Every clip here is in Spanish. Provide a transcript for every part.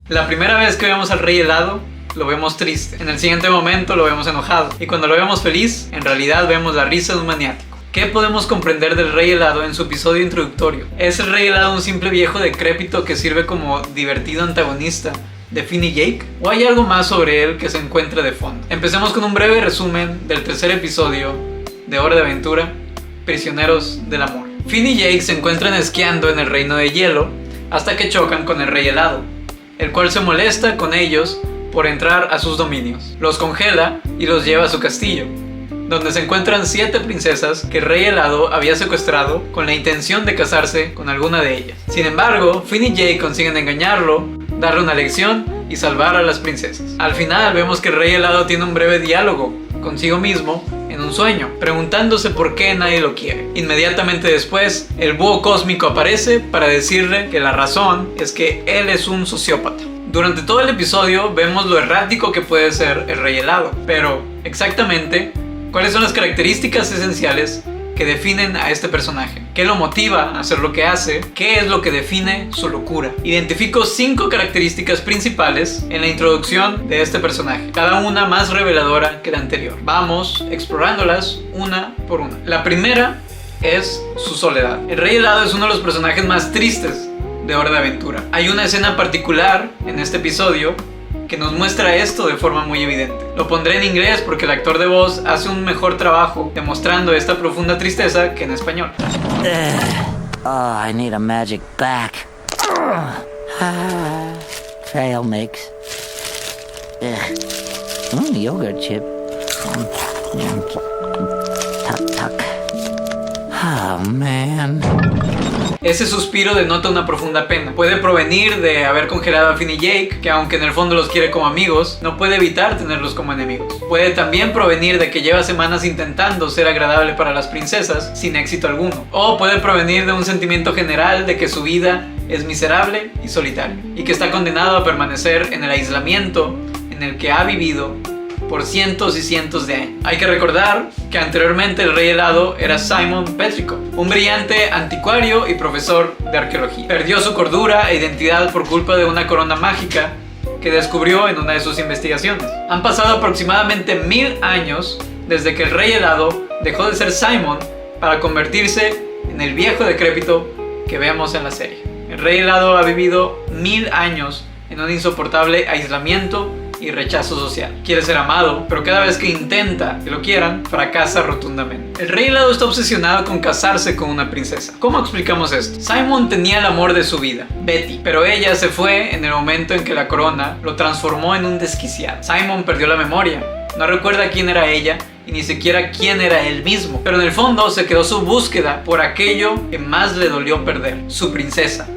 La primera vez que vemos al Rey Helado, lo vemos triste. En el siguiente momento lo vemos enojado. Y cuando lo vemos feliz, en realidad vemos la risa de un maniático. ¿Qué podemos comprender del Rey Helado en su episodio introductorio? ¿Es el Rey Helado un simple viejo decrépito que sirve como divertido antagonista de Finn y Jake? ¿O hay algo más sobre él que se encuentra de fondo? Empecemos con un breve resumen del tercer episodio de Hora de Aventura, Prisioneros del Amor. Finn y Jake se encuentran esquiando en el Reino de Hielo hasta que chocan con el Rey Helado, el cual se molesta con ellos por entrar a sus dominios. Los congela y los lleva a su castillo, donde se encuentran 7 princesas que el Rey Helado había secuestrado con la intención de casarse con alguna de ellas. Sin embargo, Finn y Jake consiguen engañarlo, darle una lección y salvar a las princesas. Al final vemos que el Rey Helado tiene un breve diálogo consigo mismo en un sueño, preguntándose por qué nadie lo quiere. Inmediatamente después, el búho cósmico aparece para decirle que la razón es que él es un sociópata. Durante todo el episodio vemos lo errático que puede ser el Rey Helado, pero exactamente, ¿cuáles son las características esenciales que definen a este personaje? ¿Qué lo motiva a hacer lo que hace? ¿Qué es lo que define su locura? Identifico 5 características principales en la introducción de este personaje, cada una más reveladora que la anterior. Vamos explorándolas una por una. La primera es su soledad. El Rey Helado es uno de los personajes más tristes de Hora de Aventura. Hay una escena particular en este episodio que nos muestra esto de forma muy evidente. Lo pondré en inglés porque el actor de voz hace un mejor trabajo demostrando esta profunda tristeza que en español. I need a magic back. Trail mix. Yogurt chip. Tuck, tuck. Oh, man. Ese suspiro denota una profunda pena. Puede provenir de haber congelado a Finn y Jake, que aunque en el fondo los quiere como amigos, no puede evitar tenerlos como enemigos. Puede también provenir de que lleva semanas intentando ser agradable para las princesas sin éxito alguno. O puede provenir de un sentimiento general de que su vida es miserable y solitaria, y que está condenado a permanecer en el aislamiento en el que ha vivido por cientos y cientos de años. Hay que recordar que anteriormente el Rey Helado era Simon Petrikov, un brillante anticuario y profesor de arqueología. Perdió su cordura e identidad por culpa de una corona mágica que descubrió en una de sus investigaciones. Han pasado aproximadamente 1000 años desde que el Rey Helado dejó de ser Simon para convertirse en el viejo decrépito que vemos en la serie. El Rey Helado ha vivido 1000 años en un insoportable aislamiento y rechazo social. Quiere ser amado, pero cada vez que intenta que lo quieran, fracasa rotundamente. El Rey Helado está obsesionado con casarse con una princesa. ¿Cómo explicamos esto? Simon tenía el amor de su vida, Betty, pero ella se fue en el momento en que la corona lo transformó en un desquiciado. Simon perdió la memoria, no recuerda quién era ella y ni siquiera quién era él mismo, pero en el fondo se quedó su búsqueda por aquello que más le dolió perder, su princesa,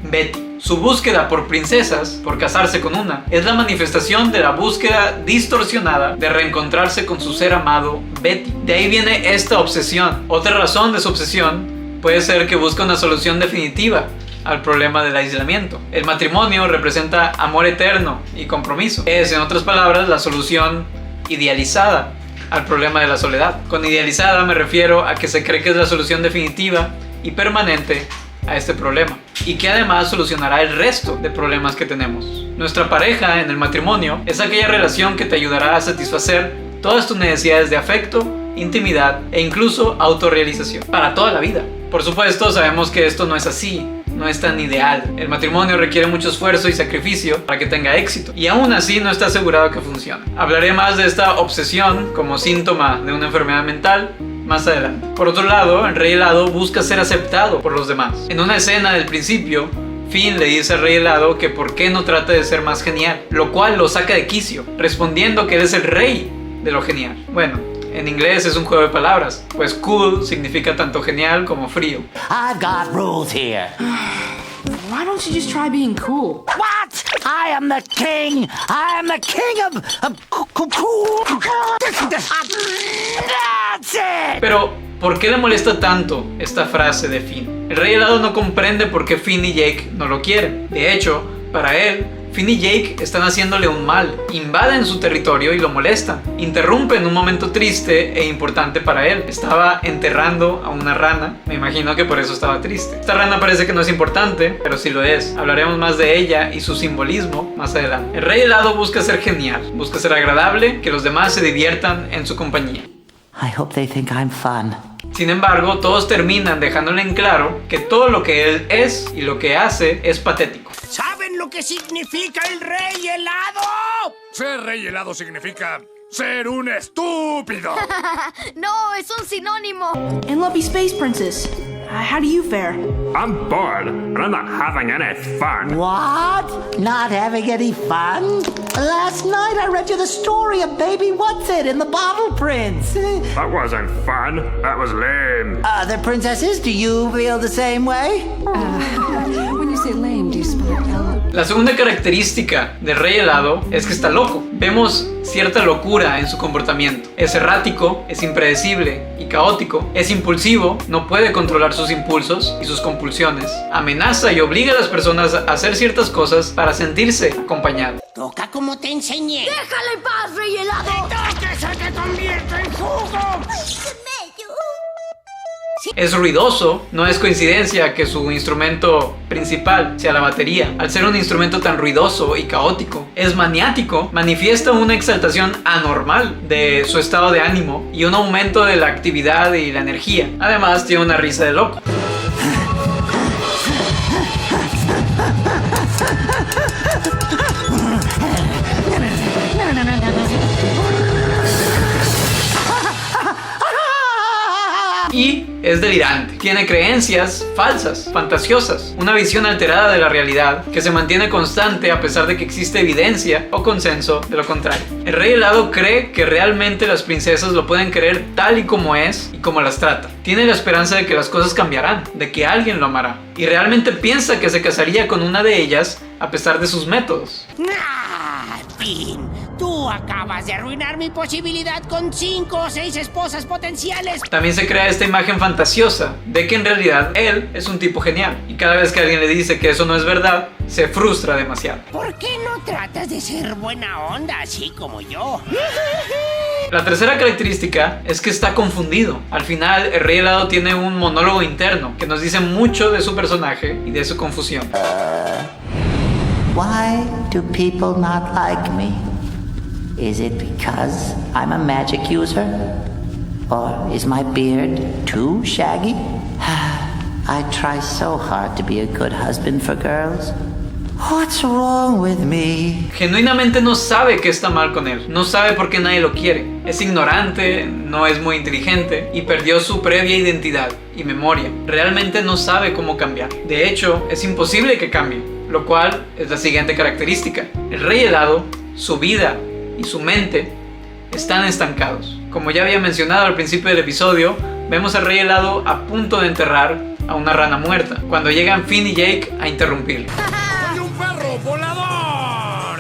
Betty. Su búsqueda por princesas, por casarse con una, es la manifestación de la búsqueda distorsionada de reencontrarse con su ser amado, Betty. De ahí viene esta obsesión. Otra razón de su obsesión puede ser que busca una solución definitiva al problema del aislamiento. El matrimonio representa amor eterno y compromiso. Es, en otras palabras, la solución idealizada al problema de la soledad. Con idealizada me refiero a que se cree que es la solución definitiva y permanente a este problema, y que además solucionará el resto de problemas que tenemos. Nuestra pareja en el matrimonio es aquella relación que te ayudará a satisfacer todas tus necesidades de afecto, intimidad e incluso autorrealización para toda la vida. Por supuesto, sabemos que esto no es así, no es tan ideal. El matrimonio requiere mucho esfuerzo y sacrificio para que tenga éxito, y aún así no está asegurado que funcione. Hablaré más de esta obsesión como síntoma de una enfermedad mental más adelante. Por otro lado, el Rey Helado busca ser aceptado por los demás. En una escena del principio, Finn le dice al Rey Helado que por qué no trata de ser más genial, lo cual lo saca de quicio, respondiendo que él es el rey de lo genial. Bueno, en inglés es un juego de palabras, pues cool significa tanto genial como frío. I've got rules here. Why don't you just try being cool? What? I am the king. I am the king of cool. That's it. Pero, ¿por qué le molesta tanto esta frase de Finn? El Rey Helado no comprende por qué Finn y Jake no lo quieren. De hecho, para él, Finn y Jake están haciéndole un mal, invaden su territorio y lo molestan. Interrumpen un momento triste e importante para él. Estaba enterrando a una rana, me imagino que por eso estaba triste. Esta rana parece que no es importante, pero sí lo es. Hablaremos más de ella y su simbolismo más adelante. El Rey Helado busca ser genial, busca ser agradable, que los demás se diviertan en su compañía. I hope they think I'm fun. Sin embargo, todos terminan dejándole en claro que todo lo que él es y lo que hace es patético. ¿Saben lo que significa el Rey Helado? Ser Rey Helado significa ser un estúpido. No, es un sinónimo. And Lumpy Space Princess, how do you fare? I'm bored, and I'm not having any fun. What? Not having any fun? Last night I read you the story of Baby What's-It in the Bottle Prince. That wasn't fun. That was lame. Other princesses, do you feel the same way? When you say lame, do you spell it L? La segunda característica del Rey Helado es que está loco. Vemos cierta locura en su comportamiento. Es errático, es impredecible y caótico, es impulsivo, no puede controlar sus impulsos y sus compulsiones, amenaza y obliga a las personas a hacer ciertas cosas para sentirse acompañado. Toca como te enseñé. ¡Déjala en paz, Rey Helado! ¡Toques o te convierto en jugo! Es ruidoso, no es coincidencia que su instrumento principal sea la batería. Al ser un instrumento tan ruidoso y caótico, es maniático, manifiesta una exaltación anormal de su estado de ánimo y un aumento de la actividad y la energía. Además, tiene una risa de loco. Y es delirante. Tiene creencias falsas, fantasiosas, una visión alterada de la realidad que se mantiene constante a pesar de que existe evidencia o consenso de lo contrario. El Rey Helado cree que realmente las princesas lo pueden querer tal y como es y como las trata. Tiene la esperanza de que las cosas cambiarán, de que alguien lo amará. Y realmente piensa que se casaría con una de ellas a pesar de sus métodos. ¡Ah, Finn! Tú acabas de arruinar mi posibilidad con 5 o 6 esposas potenciales. También se crea esta imagen fantasiosa de que en realidad él es un tipo genial. Y cada vez que alguien le dice que eso no es verdad, se frustra demasiado. ¿Por qué no tratas de ser buena onda así como yo? La tercera característica es que está confundido. Al final, el Rey Helado tiene un monólogo interno que nos dice mucho de su personaje y de su confusión. Why do people not like me? Is it because I'm a magic user? Or is my beard too shaggy? I try so hard to be a good husband for girls. What's wrong with me? Genuinamente no sabe qué está mal con él. No sabe por qué nadie lo quiere. Es ignorante, no es muy inteligente y perdió su previa identidad y memoria. Realmente no sabe cómo cambiar. De hecho, es imposible que cambie, lo cual es la siguiente característica. El Rey Helado, su vida y su mente están estancados. Como ya había mencionado al principio del episodio, vemos al Rey Helado a punto de enterrar a una rana muerta, cuando llegan Finn y Jake a interrumpirlo. ¡Soy un perro volador!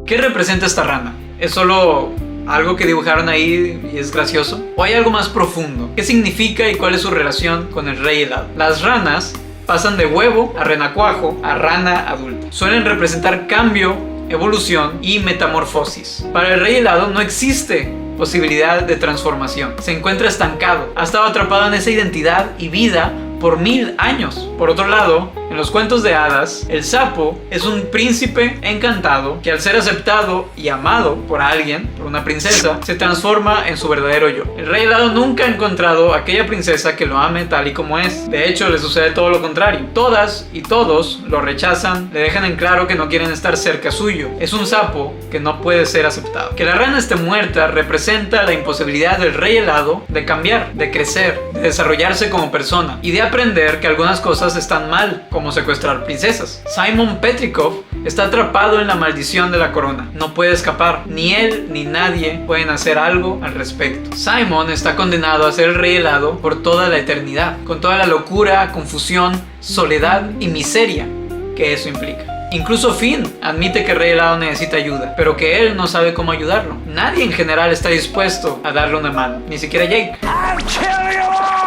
¿Qué representa esta rana? ¿Es solo algo que dibujaron ahí y es gracioso? ¿O hay algo más profundo? ¿Qué significa y cuál es su relación con el Rey Helado? Las ranas pasan de huevo a renacuajo a rana adulta. Suelen representar cambio, evolución y metamorfosis. Para el Rey Helado no existe posibilidad de transformación. Se encuentra estancado. Ha estado atrapado en esa identidad y vida por 1000 años. Por otro lado, en los cuentos de hadas, el sapo es un príncipe encantado que al ser aceptado y amado por alguien, por una princesa, se transforma en su verdadero yo. El Rey Helado nunca ha encontrado aquella princesa que lo ame tal y como es. De hecho, le sucede todo lo contrario. Todas y todos lo rechazan, le dejan en claro que no quieren estar cerca suyo. Es un sapo que no puede ser aceptado. Que la rana esté muerta representa la imposibilidad del Rey Helado de cambiar, de crecer, de desarrollarse como persona y de aprender que algunas cosas están mal, como secuestrar princesas. Simon Petrikov está atrapado en la maldición de la corona. No puede escapar. Ni él ni nadie pueden hacer algo al respecto. Simon está condenado a ser el Rey Helado por toda la eternidad, con toda la locura, confusión, soledad y miseria que eso implica. Incluso Finn admite que el Rey Helado necesita ayuda, pero que él no sabe cómo ayudarlo. Nadie en general está dispuesto a darle una mano, ni siquiera Jake. I'll kill you all!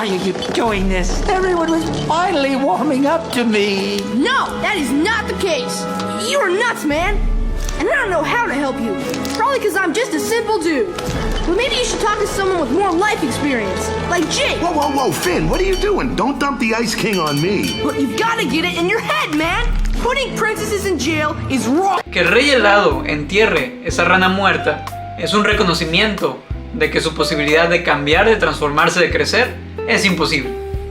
are you doing this? Everyone was finally warming up to me. No, that is not the case. You are nuts, man. And I don't know how to help you. Probably because I'm just a simple dude. But maybe you should talk to someone with more life experience, like Jake. Whoa, whoa, whoa, Finn, what are you doing? Don't dump the Ice King on me. But you've got to get it in your head, man. Putting princesses in jail is wrong. Que el Rey Helado entierre esa rana muerta es un reconocimiento de que su posibilidad de cambiar, de transformarse, de crecer, es imposible.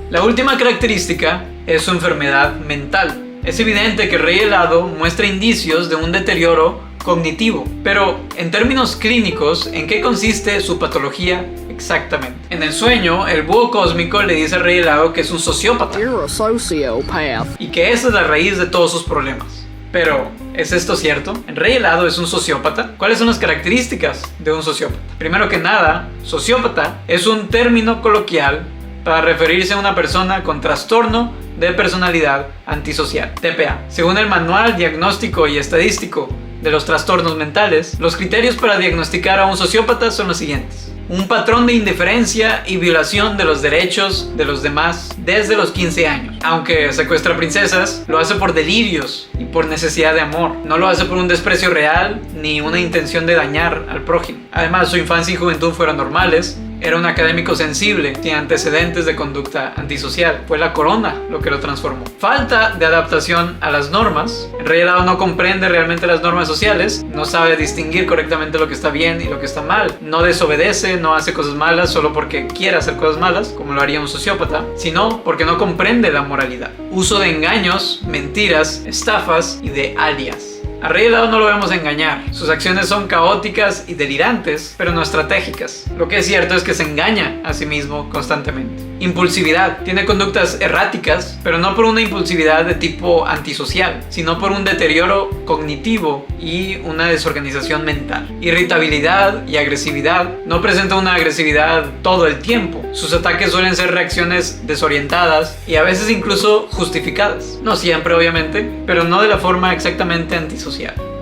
La última característica es su enfermedad mental. Es evidente que el Rey Helado muestra indicios de un deterioro cognitivo, pero en términos clínicos, ¿en qué consiste su patología exactamente? En el sueño, el búho cósmico le dice al Rey Helado que es un sociópata. You're a sociopath. Y que esa es la raíz de todos sus problemas. Pero, ¿es esto cierto? ¿El Rey Helado es un sociópata? ¿Cuáles son las características de un sociópata? Primero que nada, sociópata es un término coloquial para referirse a una persona con trastorno de personalidad antisocial, TPA. Según el Manual Diagnóstico y Estadístico de los Trastornos Mentales, los criterios para diagnosticar a un sociópata son los siguientes: un patrón de indiferencia y violación de los derechos de los demás desde los 15 años. Aunque secuestra princesas, lo hace por delirios y por necesidad de amor. No lo hace por un desprecio real ni una intención de dañar al prójimo. Además, su infancia y juventud fueron normales. Era un académico sensible, sin antecedentes de conducta antisocial. Fue la corona lo que lo transformó. Falta de adaptación a las normas. El Rey Helado no comprende realmente las normas sociales, no sabe distinguir correctamente lo que está bien y lo que está mal. No desobedece, no hace cosas malas solo porque quiere hacer cosas malas, como lo haría un sociópata, sino porque no comprende la moralidad. Uso de engaños, mentiras, estafas y de alias. A Rey Helado no lo vemos engañar. Sus acciones son caóticas y delirantes, pero no estratégicas. Lo que es cierto es que se engaña a sí mismo constantemente. Impulsividad. Tiene conductas erráticas, pero no por una impulsividad de tipo antisocial, sino por un deterioro cognitivo y una desorganización mental. Irritabilidad y agresividad. No presenta una agresividad todo el tiempo. Sus ataques suelen ser reacciones desorientadas y a veces incluso justificadas. No siempre, obviamente, pero no de la forma exactamente antisocial.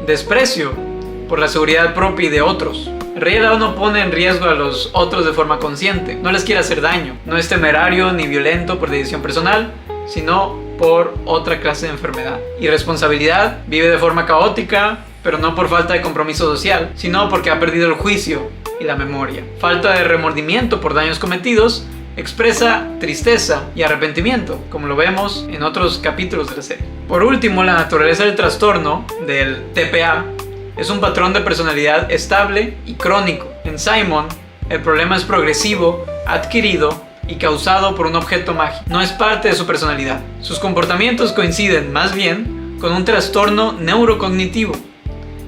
Desprecio por la seguridad propia y de otros. El Rey Helado no pone en riesgo a los otros de forma consciente, no les quiere hacer daño, no es temerario ni violento por decisión personal, sino por otra clase de enfermedad. Irresponsabilidad, vive de forma caótica, pero no por falta de compromiso social, sino porque ha perdido el juicio y la memoria. Falta de remordimiento por daños cometidos, expresa tristeza y arrepentimiento, como lo vemos en otros capítulos de la serie. Por último, la naturaleza del trastorno del TPA es un patrón de personalidad estable y crónico. En Simon, el problema es progresivo, adquirido y causado por un objeto mágico. No es parte de su personalidad. Sus comportamientos coinciden más bien con un trastorno neurocognitivo,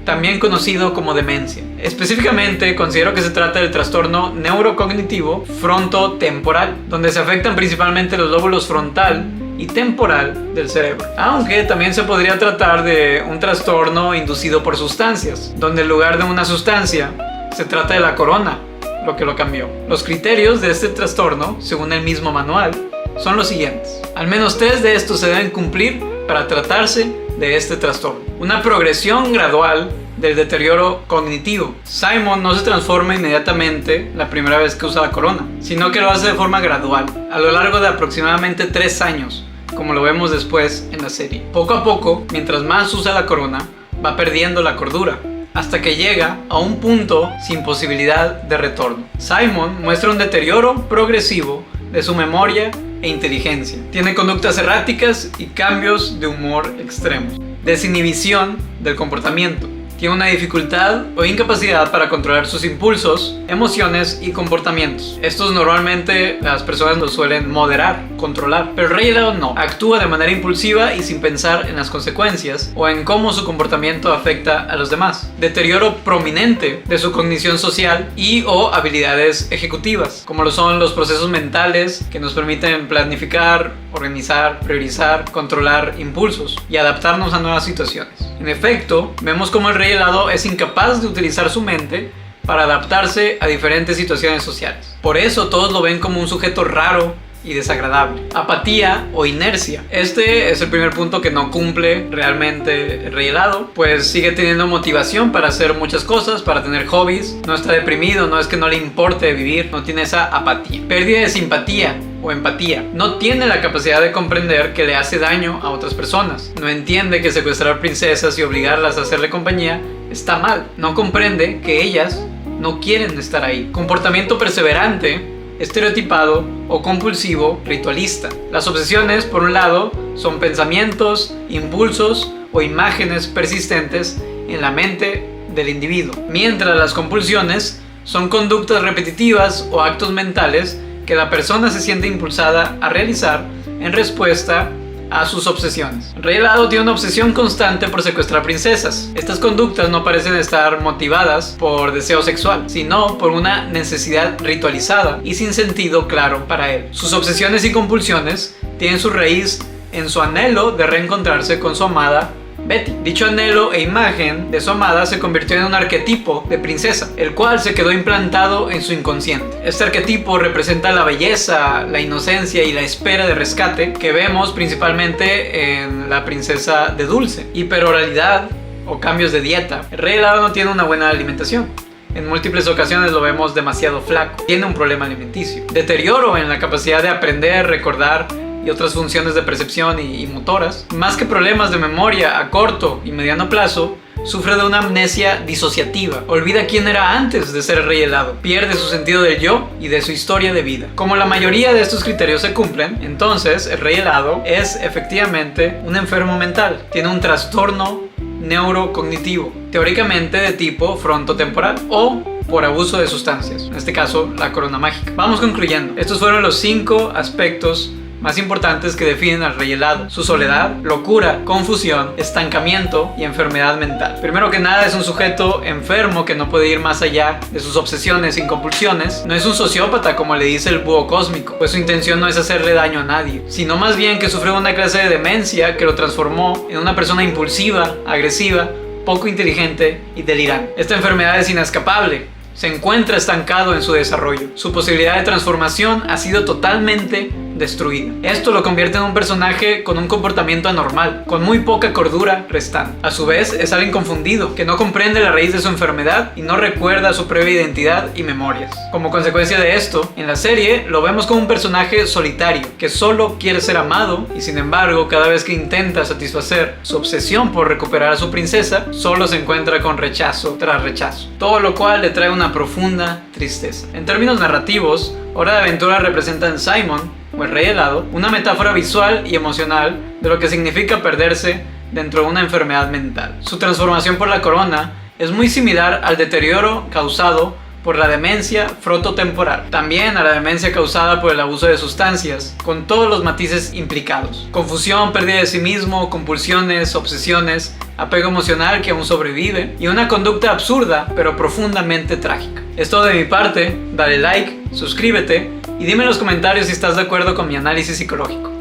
también conocido como demencia. Específicamente, considero que se trata del trastorno neurocognitivo frontotemporal, donde se afectan principalmente los lóbulos frontal y temporal del cerebro. Aunque también se podría tratar de un trastorno inducido por sustancias, donde en lugar de una sustancia se trata de la corona, lo que lo cambió. Los criterios de este trastorno, según el mismo manual, son los siguientes. Al menos 3 de estos se deben cumplir para tratarse de este trastorno. Una progresión gradual del deterioro cognitivo. Simon no se transforma inmediatamente la primera vez que usa la corona, sino que lo hace de forma gradual, a lo largo de aproximadamente 3 años, como lo vemos después en la serie. Poco a poco, mientras más usa la corona, va perdiendo la cordura, hasta que llega a un punto sin posibilidad de retorno. Simon muestra un deterioro progresivo de su memoria e inteligencia. Tiene conductas erráticas y cambios de humor extremos. Desinhibición del comportamiento. Tiene una dificultad o incapacidad para controlar sus impulsos, emociones y comportamientos. Estos normalmente las personas los suelen moderar, controlar, pero el Rey Helado no. Actúa de manera impulsiva y sin pensar en las consecuencias o en cómo su comportamiento afecta a los demás. Deterioro prominente de su cognición social y o habilidades ejecutivas, como lo son los procesos mentales que nos permiten planificar, organizar, priorizar, controlar impulsos y adaptarnos a nuevas situaciones. En efecto, vemos cómo el Rey Helado es incapaz de utilizar su mente para adaptarse a diferentes situaciones sociales. Por eso todos lo ven como un sujeto raro y desagradable. Apatía o inercia. Este es el primer punto que no cumple realmente el Rey Helado, pues sigue teniendo motivación para hacer muchas cosas, para tener hobbies, no está deprimido, no es que no le importe vivir, no tiene esa apatía. Pérdida de simpatía o empatía. No tiene la capacidad de comprender que le hace daño a otras personas. No entiende que secuestrar princesas y obligarlas a hacerle compañía está mal. No comprende que ellas no quieren estar ahí. Comportamiento perseverante, estereotipado o compulsivo ritualista. Las obsesiones, por un lado, son pensamientos, impulsos o imágenes persistentes en la mente del individuo, mientras las compulsiones son conductas repetitivas o actos mentales que la persona se siente impulsada a realizar en respuesta a sus obsesiones. Rey Helado tiene una obsesión constante por secuestrar princesas. Estas conductas no parecen estar motivadas por deseo sexual, sino por una necesidad ritualizada y sin sentido claro para él. Sus obsesiones y compulsiones tienen su raíz en su anhelo de reencontrarse con su amada Betty. Dicho anhelo e imagen de su amada se convirtió en un arquetipo de princesa, el cual se quedó implantado en su inconsciente. Este arquetipo representa la belleza, la inocencia y la espera de rescate que vemos principalmente en la princesa de Dulce. Hiperoralidad o cambios de dieta. El Rey Helado no tiene una buena alimentación. En múltiples ocasiones lo vemos demasiado flaco. Tiene un problema alimenticio. Deterioro en la capacidad de aprender, recordar y otras funciones de percepción y motoras. Más que problemas de memoria a corto y mediano plazo, sufre de una amnesia disociativa. Olvida quién era antes de ser el Rey Helado. Pierde su sentido del yo y de su historia de vida. Como la mayoría de estos criterios se cumplen, entonces el Rey Helado es efectivamente un enfermo mental. Tiene un trastorno neurocognitivo, teóricamente de tipo frontotemporal o por abuso de sustancias, en este caso la corona mágica. Vamos concluyendo. Estos fueron los 5 aspectos más importantes que definen al Rey Helado: su soledad, locura, confusión, estancamiento y enfermedad mental. Primero que nada, es un sujeto enfermo que no puede ir más allá de sus obsesiones y compulsiones. No es un sociópata como le dice el búho cósmico, pues su intención no es hacerle daño a nadie, sino más bien que sufrió una clase de demencia que lo transformó en una persona impulsiva, agresiva, poco inteligente y delirante. Esta enfermedad es inescapable. Se encuentra estancado en su desarrollo. Su posibilidad de transformación ha sido totalmente destruida. Esto lo convierte en un personaje con un comportamiento anormal, con muy poca cordura restante. A su vez, es alguien confundido, que no comprende la raíz de su enfermedad y no recuerda su previa identidad y memorias. Como consecuencia de esto, en la serie lo vemos como un personaje solitario, que solo quiere ser amado y sin embargo, cada vez que intenta satisfacer su obsesión por recuperar a su princesa, solo se encuentra con rechazo tras rechazo. Todo lo cual le trae una profunda tristeza. En términos narrativos, Hora de Aventura representa en Simon, o el Rey Helado, una metáfora visual y emocional de lo que significa perderse dentro de una enfermedad mental. Su transformación por la corona es muy similar al deterioro causado por la demencia frontotemporal, también a la demencia causada por el abuso de sustancias, con todos los matices implicados: confusión, pérdida de sí mismo, compulsiones, obsesiones, apego emocional que aún sobrevive y una conducta absurda pero profundamente trágica. Es todo de mi parte. Dale like, suscríbete y dime en los comentarios si estás de acuerdo con mi análisis psicológico.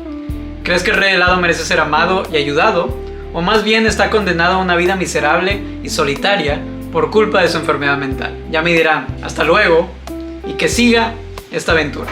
¿Crees que el Rey Helado merece ser amado y ayudado? ¿O más bien está condenado a una vida miserable y solitaria por culpa de su enfermedad mental? Ya me dirán. Hasta luego y que siga esta aventura.